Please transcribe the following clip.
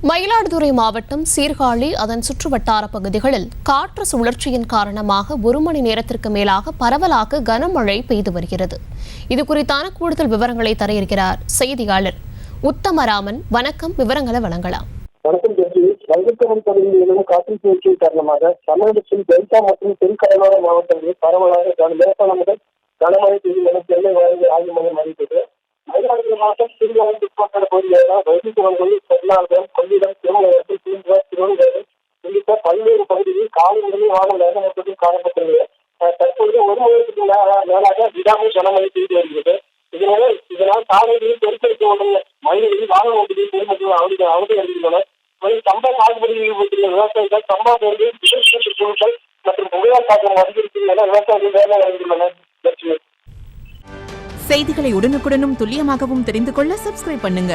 மயிலாடுதுறை மாவட்டம் சீர்காழி அதன் சுற்றுவட்டார பகுதிகளில் காற்று சுழற்சியின் காரணமாக 1 மணி நேரத்திற்கு மேலாக பரவலாக கனமழை பெய்து வருகிறது. இது குறித்தான கூடுதல் விவரங்களை தர இருக்கிறார் செய்தியாளர் உத்தமராமன். வணக்கம், விவரங்களை வழங்கலாம். வணக்கம். வங்கக்கடல் பகுதியில் காற்று சுழற்சி காரணமாக தமிழகத்தில் டெல்டா மற்றும் தென்கடலோர மாவட்டங்களில் பரவலாக லேசான முதல் கனமழை பெய்யும் சென்னை வாரியம் ஆய்வு மையம் அறிவித்தது. மயிலாடுதுறை மாவட்டம் சீர்காழி சுற்றுவட்டார பகுதியாக வைத்தியகுளம், பெருநாள்கள், கொள்ளிடம், திருமணத்தில் திருவள்ளுவர் உள்ளிட்ட பல்வேறு பகுதிகளில் காலை முதலில் வானம் வேகமூட்டத்தில் காணப்பட்டுள்ளது. தற்பொழுது 1 மணிக்கு மேலாக விடாமல் கனமழை பெய்து வருகிறது. இதனால் சாலைகளில் பெருக்கெடுக்க உள்ள மயில்களில் வாகன ஓட்டிகளில் பொதுமக்கள் அவதி அடைந்துள்ளனர். சம்பா சாகுபடியில் ஈடுபட்டுள்ள விவசாயிகள் சம்பா பொருட்கள், பொருட்கள் மற்றும் புகையால் தாக்கம் அதிகரிக்கும் என விவசாயிகள் வேலை அடைந்துள்ளனர். செய்திகளை உடனுக்குடனும் துல்லியமாகவும் தெரிந்து கொள்ள சப்ஸ்கிரைப் பண்ணுங்க.